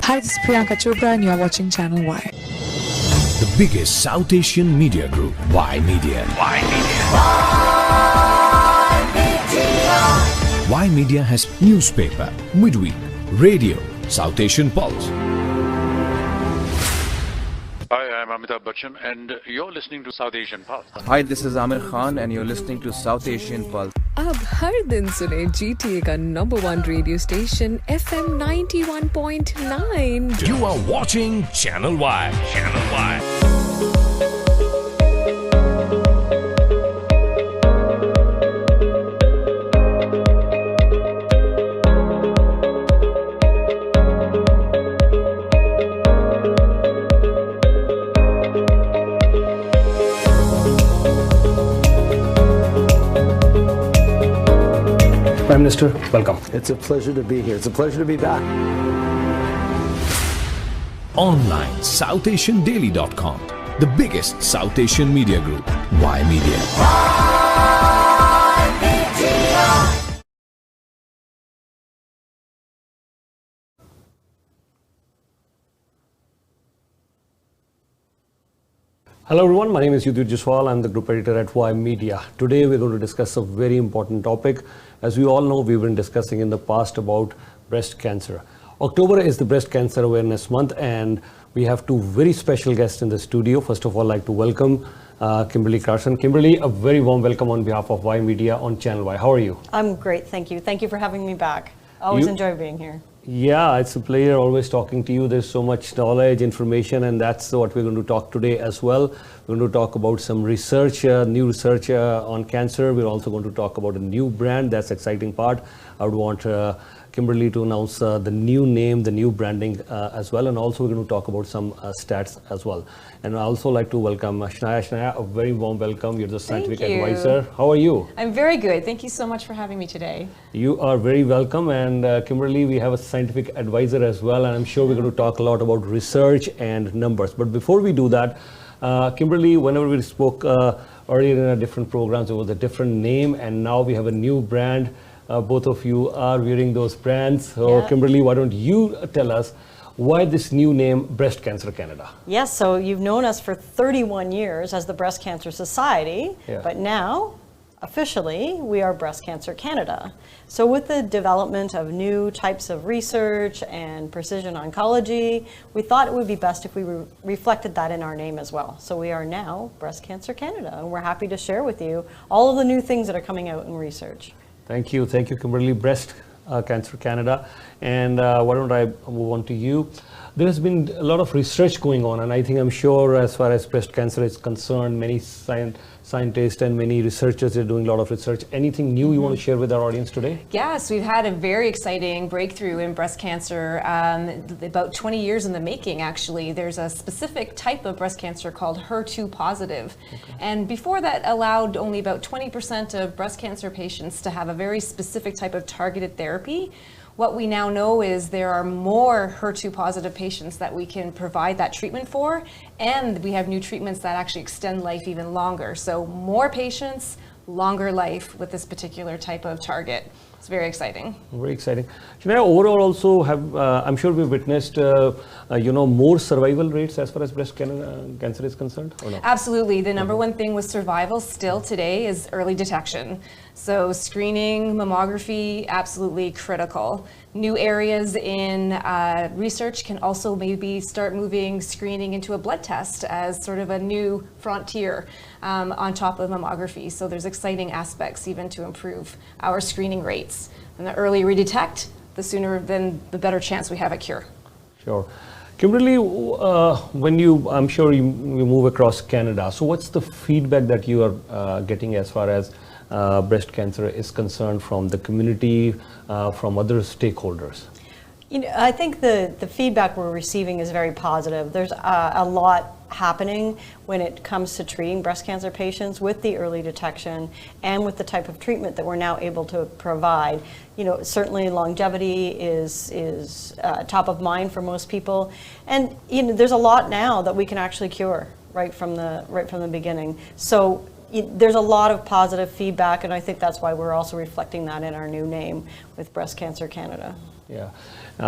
Hi, this is Priyanka Chopra and you're watching Channel Y. The biggest South Asian media group, Y Media. Y Media has newspaper, midweek, radio, South Asian Pulse. Hi, I'm Amitabh Bachchan and you're listening to South Asian Pulse. Hi, this is Amir Khan and you're listening to South Asian Pulse. अब हर दिन सुने GTA का number 1 radio station FM 91.9. You are watching Channel Y. Channel Y. Prime Minister, welcome. It's a pleasure to be here. It's a pleasure to be back. Online, SouthAsianDaily.com. The biggest South Asian media group, Y Media. Hello everyone, my name is Yudhvir Jaswal. I'm the group editor at Y Media. Today we're going to discuss a very important topic. As we all know, we've been discussing in the past about breast cancer. October is the Breast Cancer Awareness Month and we have two very special guests in the studio. First of all, I'd like to welcome Kimberly Carson. Kimberly, a very warm welcome on behalf of Y Media on Channel Y. How are you? I'm great, thank you. Thank you for having me back. Always enjoy being here. Yeah, it's a pleasure always talking to you. There's so much knowledge, information, and that's what we're going to talk today as well. We're going to talk about some research, new research on cancer. We're also going to talk about a new brand. That's the exciting part. I would want Kimberly to announce the new name, the new branding as well. And also we're going to talk about some stats as well. And I also like to welcome Shnaya. Shnaya, a very warm welcome. You're the scientific advisor. How are you? I'm very good. Thank you so much for having me today. You are very welcome. And Kimberly, we have a scientific advisor as well. And I'm sure we're going to talk a lot about research and numbers. But before we do that, Kimberly, whenever we spoke earlier in our different programs, it was a different name. And now we have a new brand. Both of you are wearing those brands. So Kimberly, why don't you tell us why this new name, Breast Cancer Canada? Yes, so you've known us for 31 years as the Breast Cancer Society, but now, officially, we are Breast Cancer Canada. So with the development of new types of research and precision oncology, we thought it would be best if we reflected that in our name as well. So we are now Breast Cancer Canada, and we're happy to share with you all of the new things that are coming out in research. Thank you, Kimberly. Breast Cancer Canada. And why don't I move on to you? There has been a lot of research going on, and I'm sure as far as breast cancer is concerned, many scientists and many researchers are doing a lot of research. Anything new you want to share with our audience today? Yes, we've had a very exciting breakthrough in breast cancer, about 20 years in the making actually. There's a specific type of breast cancer called HER2 positive. And before that allowed only about 20% of breast cancer patients to have a very specific type of targeted therapy. What we now know is there are more HER2 positive patients that we can provide that treatment for, and we have new treatments that actually extend life even longer. So more patients, longer life with this particular type of target. It's very exciting. Very exciting. Shnaya, overall also have, I'm sure we've witnessed, more survival rates as far as breast cancer is concerned, or no? Absolutely. The number one thing with survival still today is early detection. So screening, mammography, absolutely critical. New areas in research can also maybe start moving screening into a blood test as sort of a new frontier on top of mammography. So there's exciting aspects even to improve our screening rates. And the earlier we detect, the sooner then the better chance we have a cure. Sure. Kimberly, when I'm sure you move across Canada, so what's the feedback that you are getting as far as breast cancer is concerned from the community, from other stakeholders? I think the feedback we're receiving is very positive. There's a lot happening when it comes to treating breast cancer patients with the early detection and with the type of treatment that we're now able to provide. Certainly longevity is top of mind for most people, and there's a lot now that we can actually cure right from the beginning. So there's a lot of positive feedback, and I think that's why we're also reflecting that in our new name with Breast Cancer Canada. Yeah,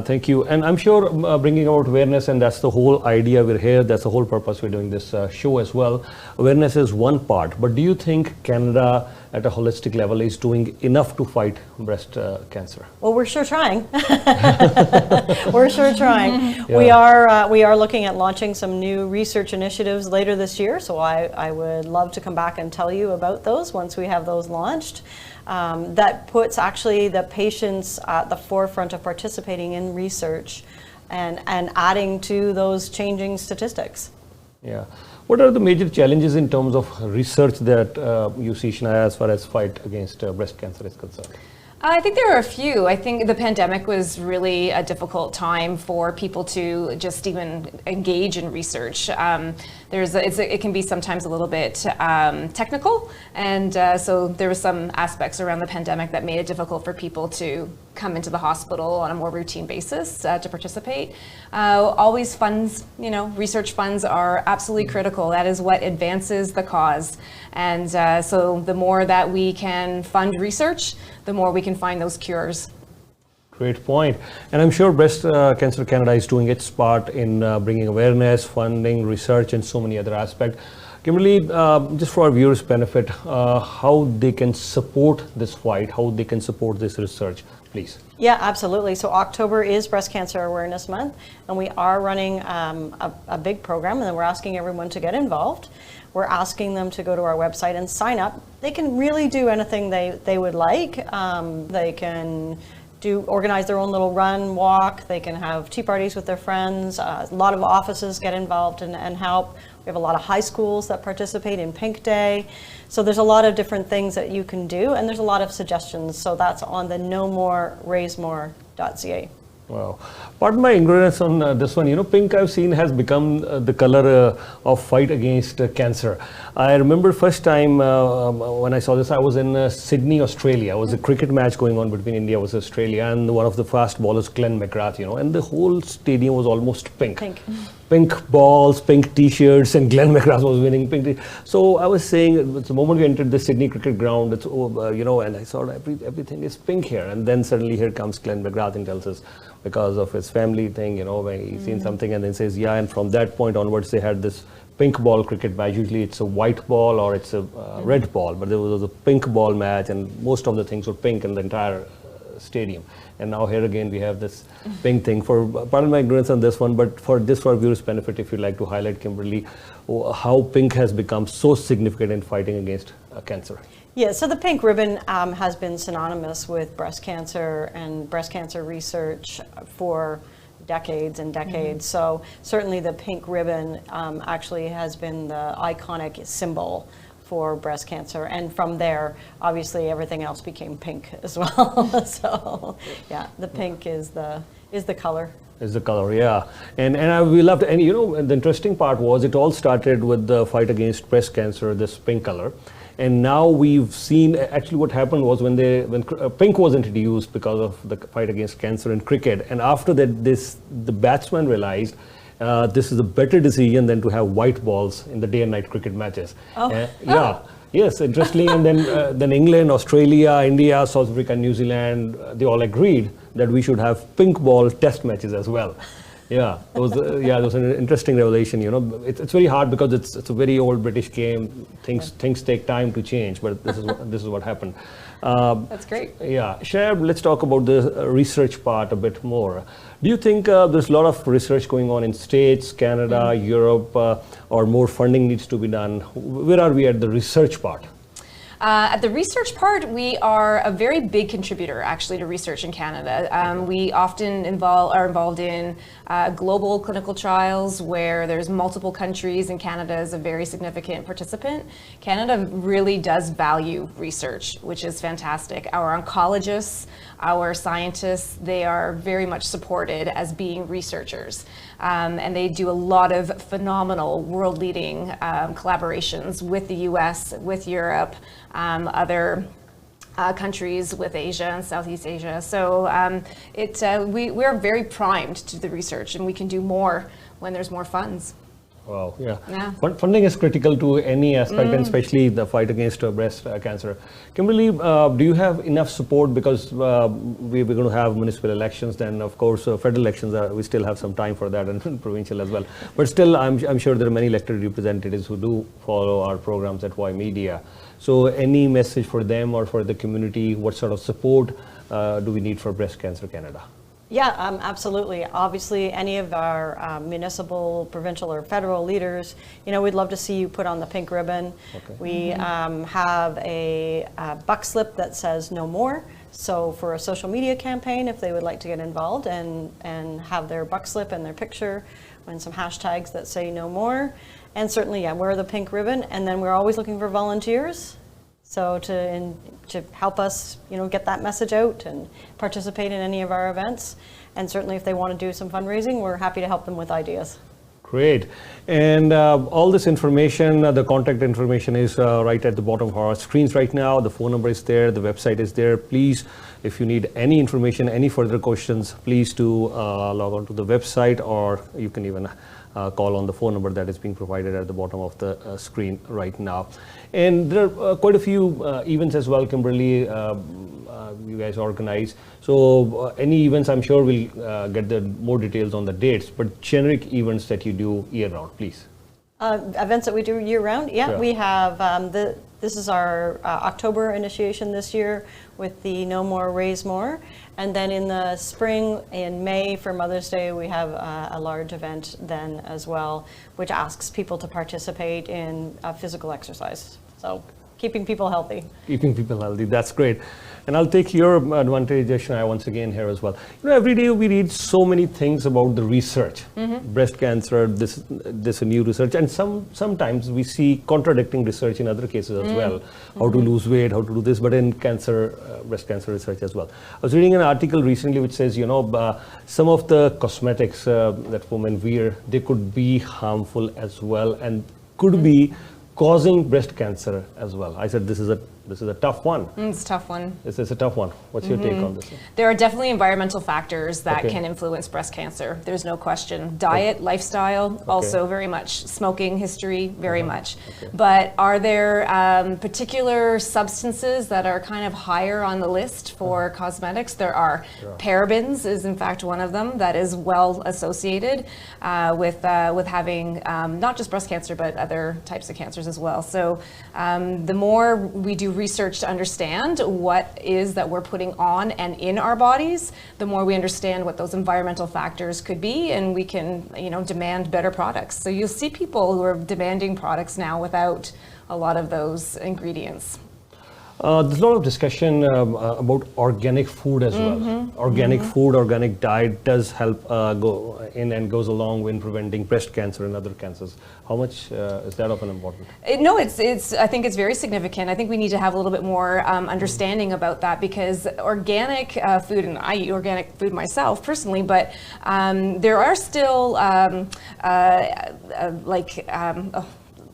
thank you. And I'm sure bringing about awareness, and that's the whole idea we're here, that's the whole purpose we're doing this show as well. Awareness is one part, but do you think Canada at a holistic level is doing enough to fight breast cancer? Well, we're sure trying. We're sure trying. Yeah. We are looking at launching some new research initiatives later this year, so I would love to come back and tell you about those once we have those launched. That puts actually the patients at the forefront of participating in research and adding to those changing statistics. Yeah. What are the major challenges in terms of research that you see, Shania, as far as fight against breast cancer is concerned? I think there are a few. I think the pandemic was really a difficult time for people to just even engage in research. It can be sometimes a little bit technical, and so there were some aspects around the pandemic that made it difficult for people to come into the hospital on a more routine basis to participate. Always funds, research funds are absolutely critical. That is what advances the cause. And so the more that we can fund research, the more we can find those cures. Great point. And I'm sure Breast Cancer Canada is doing its part in bringing awareness, funding, research, and so many other aspects. Kimberly, just for our viewers' benefit, how they can support this fight, how they can support this research, please. Yeah, absolutely. So October is Breast Cancer Awareness Month, and we are running a big program, and then we're asking everyone to get involved. We're asking them to go to our website and sign up. They can really do anything they would like. They can organize their own little run, walk. They can have tea parties with their friends. A lot of offices get involved and help. We have a lot of high schools that participate in Pink Day. So there's a lot of different things that you can do, and there's a lot of suggestions. So that's on the nomoreRaiseMore.ca. Wow. Pardon my ignorance on this one. Pink I've seen has become the color of fight against cancer. I remember first time when I saw this, I was in Sydney, Australia. It was a cricket match going on between India versus Australia, and one of the fast bowlers, Glenn McGrath, and the whole stadium was almost pink. Pink balls, pink t-shirts, and Glenn McGrath was winning pink. So I was saying, the moment we entered the Sydney cricket ground, it's and I saw everything is pink here. And then suddenly here comes Glenn McGrath and tells us, because of his family thing, when he's seen something, and then says, yeah, and from that point onwards, they had this pink ball cricket match. Usually it's a white ball or it's a red ball, but there was a pink ball match, and most of the things were pink in the entire stadium. And now here again we have this pink thing. Pardon my ignorance on this one, but for our viewers' benefit, if you'd like to highlight, Kimberly, how pink has become so significant in fighting against cancer. Yeah, so the pink ribbon has been synonymous with breast cancer and breast cancer research for decades and decades. So certainly the pink ribbon actually has been the iconic symbol for breast cancer, and from there, obviously, everything else became pink as well. So, yeah, the pink is the color. Is the color, yeah, and we loved, and the interesting part was it all started with the fight against breast cancer, this pink color, and now we've seen actually what happened was when pink was introduced because of the fight against cancer in cricket, and after that, the batsman realized. This is a better decision than to have white balls in the day and night cricket matches. Yes, interestingly, and then England, Australia, India, South Africa, New Zealand, they all agreed that we should have pink ball test matches as well. Yeah, it was an interesting revelation. It's very hard because it's a very old British game. Things take time to change, but this is what happened. That's great. Yeah, Shab, let's talk about the research part a bit more. Do you think there's a lot of research going on in States, Canada, Europe, or more funding needs to be done? Where are we at the research part? At the research part, we are a very big contributor actually to research in Canada. We often are involved in global clinical trials where there's multiple countries, and Canada is a very significant participant. Canada really does value research, which is fantastic. Our oncologists, our scientists, they are very much supported as being researchers. And they do a lot of phenomenal world-leading collaborations with the US, with Europe, other countries, with Asia and Southeast Asia. So we're very primed to the research, and we can do more when there's more funds. Wow, yeah. Yeah. Funding is critical to any aspect, and especially the fight against breast cancer. Kimberly, do you have enough support, because we're going to have municipal elections, then of course federal elections, we still have some time for that, and provincial as well. But still, I'm sure there are many elected representatives who do follow our programs at Y Media. So any message for them or for the community? What sort of support do we need for Breast Cancer Canada? Yeah, absolutely. Obviously, any of our municipal, provincial, or federal leaders, we'd love to see you put on the pink ribbon. Okay. We have a buck slip that says "No More." So for a social media campaign, if they would like to get involved and have their buck slip and their picture and some hashtags that say "No More," and certainly, wear the pink ribbon. And then we're always looking for volunteers. So to help us, get that message out and participate in any of our events. And certainly if they want to do some fundraising, we're happy to help them with ideas. Great. And all this information, the contact information is right at the bottom of our screens right now. The phone number is there, the website is there. Please, if you need any information, any further questions, please do log on to the website, or you can even call on the phone number that is being provided at the bottom of the screen right now. And there are quite a few events as well, Kimberly, you guys organize. So any events, I'm sure we'll get the more details on the dates, but generic events that you do year round, please. Events that we do year round? Yeah. We have, this is our October initiation this year with the No More, Raise More. And then in the spring, in May for Mother's Day, we have a large event then as well, which asks people to participate in physical exercise. So keeping people healthy. Keeping people healthy, that's great. And I'll take your advantage, Shania, once again here as well. Every day we read so many things about the research, breast cancer, this new research, and sometimes we see contradicting research in other cases as well. How to lose weight, how to do this, but in cancer, breast cancer research as well. I was reading an article recently which says, some of the cosmetics that women wear, they could be harmful as well, and could be causing breast cancer as well. I said this is a tough one. It's a tough one. This is a tough one. What's your take on this? There are definitely environmental factors that can influence breast cancer. There's no question. Diet, lifestyle, also very much. Smoking history, very much. But are there particular substances that are kind of higher on the list for cosmetics? There are. Parabens is in fact one of them that is well associated with having not just breast cancer, but other types of cancers as well. So the more we do research to understand what is that we're putting on and in our bodies, the more we understand what those environmental factors could be, and we can, demand better products. So you'll see people who are demanding products now without a lot of those ingredients. There's a lot of discussion about organic food as well. Organic food, organic diet does help go in and goes along with preventing breast cancer and other cancers. How much is that of an important? No, I think it's very significant. I think we need to have a little bit more understanding about that, because organic food, and I eat organic food myself personally, but there are still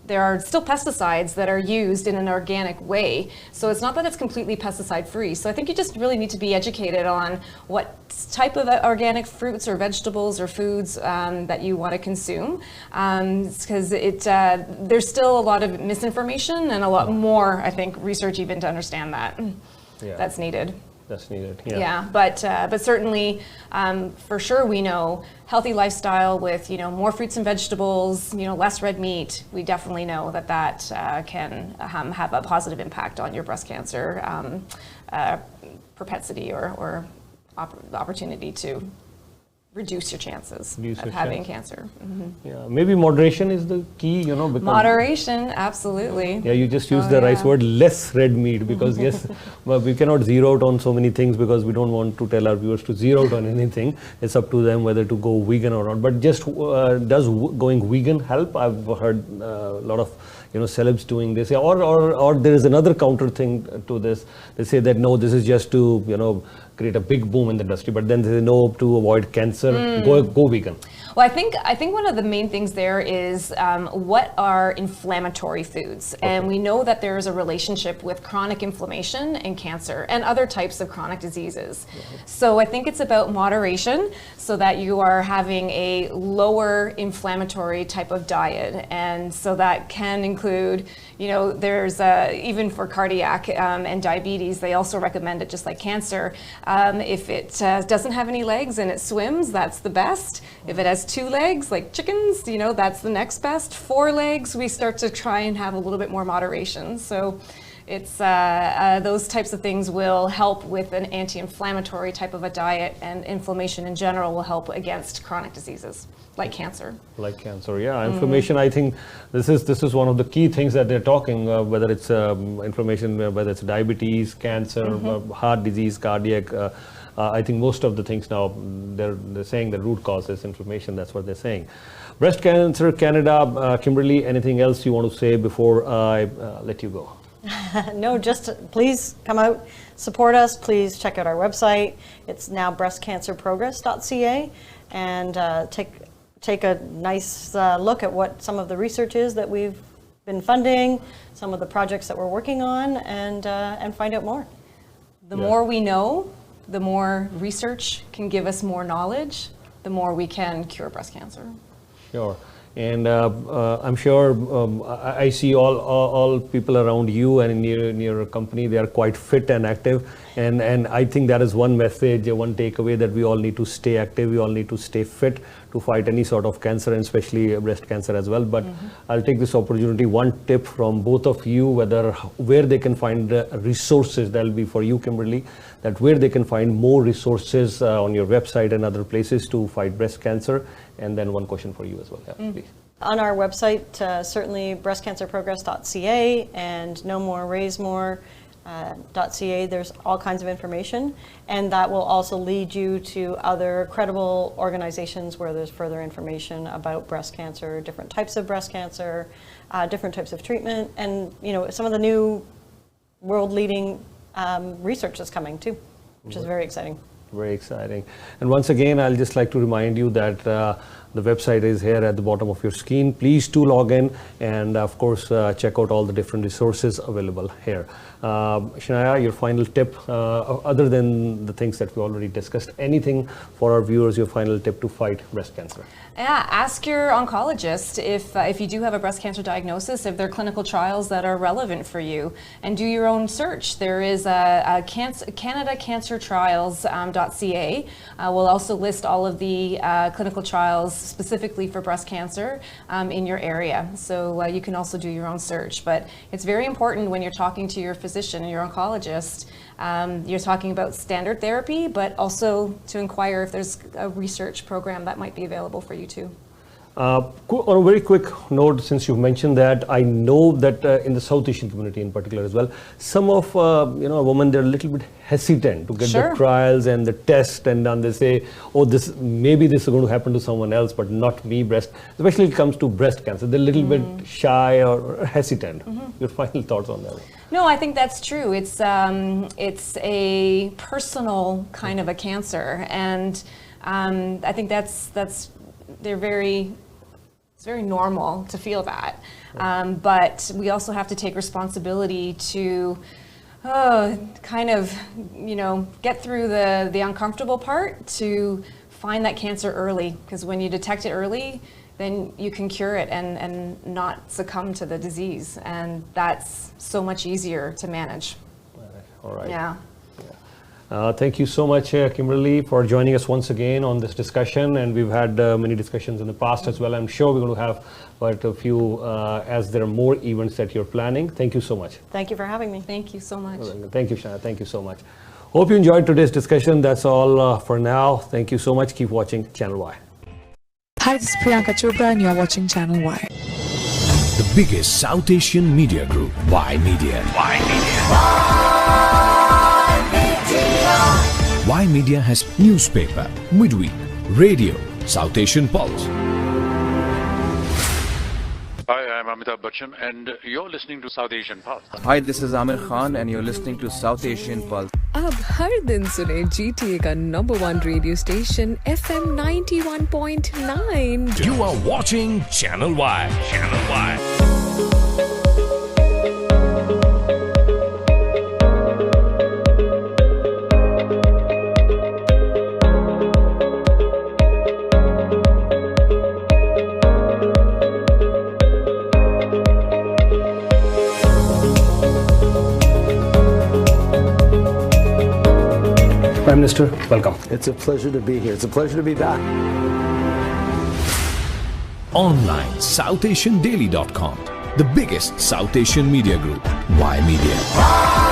there are still pesticides that are used in an organic way. So it's not that it's completely pesticide free. So I think you just really need to be educated on what type of organic fruits or vegetables or foods that you want to consume. Because there's still a lot of misinformation and a lot more, I think, research even to understand that. That's needed. That's needed. But certainly, for sure, we know healthy lifestyle with more fruits and vegetables, less red meat. We definitely know that can have a positive impact on your breast cancer propensity or opportunity to reduce your chances of having cancer. Maybe moderation is the key, because moderation, absolutely. You just use the right word, less red meat, because well, we cannot zero out on so many things, because we don't want to tell our viewers to zero out on anything. It's up to them whether to go vegan or not. But just does going vegan help? I've heard a lot of celebs doing this, or there is another counter thing to this. They say that no, this is just to create a big boom in the industry, but then they say no, to avoid cancer, go vegan. Well, I think one of the main things there is what are inflammatory foods, and we know that there is a relationship with chronic inflammation and cancer and other types of chronic diseases. So I think it's about moderation, so that you are having a lower inflammatory type of diet, and so that can include, there's even for cardiac and diabetes, they also recommend it just like cancer. If it doesn't have any legs and it swims, that's the best. If it has 2 legs, like chickens, that's the next best. 4 legs, we start to try and have a little bit more moderation. So it's those types of things will help with an anti-inflammatory type of a diet, and inflammation in general will help against chronic diseases like cancer. Like cancer, yeah. Inflammation, I think this is one of the key things that they're talking, whether it's inflammation, whether it's diabetes, cancer, heart disease, cardiac. I think most of the things now, they're saying the root cause is inflammation. That's what they're saying. Breast Cancer Canada, Kimberly, anything else you want to say before I let you go? No, just please come out, support us. Please check out our website. It's now breastcancerprogress.ca, and take a nice look at what some of the research is that we've been funding, some of the projects that we're working on, and find out more. The more we know, the more research can give us more knowledge, the more we can cure breast cancer. Sure. And I'm sure I see all people around you and in your company, they are quite fit and active. And I think that is one message, one takeaway, that we all need to stay active. We all need to stay fit to fight any sort of cancer, and especially breast cancer as well. But I'll take this opportunity, one tip from both of you, where they can find resources. That'll be for you, Kimberly, that where they can find more resources on your website and other places to fight breast cancer. And then one question for you as well. Yeah, please. On our website, certainly breastcancerprogress.ca and No More Raise More .ca, there's all kinds of information, and that will also lead you to other credible organizations where there's further information about breast cancer, different types of breast cancer, different types of treatment, and some of the new world-leading research that's coming too, which is very exciting. Very exciting. And once again, I'll just like to remind you that the website is here at the bottom of your screen. Please do log in, and of course check out all the different resources available here. Shania, your final tip, other than the things that we already discussed, anything for our viewers, your final tip to fight breast cancer? Yeah, ask your oncologist if you do have a breast cancer diagnosis, if there are clinical trials that are relevant for you, and do your own search. There is a CanadaCancerTrials.ca. We'll also list all of the clinical trials specifically for breast cancer in your area. So you can also do your own search. But it's very important when you're talking to your physician and your oncologist, you're talking about standard therapy, but also to inquire if there's a research program that might be available for you too. On a very quick note, since you've mentioned that, I know that in the South Asian community in particular as well, some of women, they're a little bit hesitant to get the trials and the test, and then they say, oh, maybe this is going to happen to someone else, but not me. Especially when it comes to breast cancer, they're a little bit shy or hesitant. Your final thoughts on that? No, I think that's true. It's a personal kind of a cancer, and I think it's very normal to feel that. But we also have to take responsibility to kind of, get through the uncomfortable part, to find that cancer early, because when you detect it early, then you can cure it and not succumb to the disease. And that's so much easier to manage. All right. Yeah. Thank you so much, Kimberly, for joining us once again on this discussion. And we've had many discussions in the past as well. I'm sure we're going to have quite a few as there are more events that you're planning. Thank you so much. Thank you for having me. Thank you so much. Thank you, Shana. Thank you so much. Hope you enjoyed today's discussion. That's all for now. Thank you so much. Keep watching Channel Y. Hi, this is Priyanka Chopra and you're watching Channel Y. The biggest South Asian media group, Y Media. Y Media has newspaper, midweek, radio, South Asian Pulse. Hi, I'm Amitabh Bachchan, and you're listening to South Asian Pulse. Hi, this is Amir Khan, and you're listening to South Asian Pulse. अब हर दिन सुने GTA का number 1 radio station FM 91.9। You are watching Channel Y. Channel Y. Prime Minister, welcome. It's a pleasure to be here. It's a pleasure to be back. Online, SouthAsianDaily.com, the biggest South Asian media group. Y Media.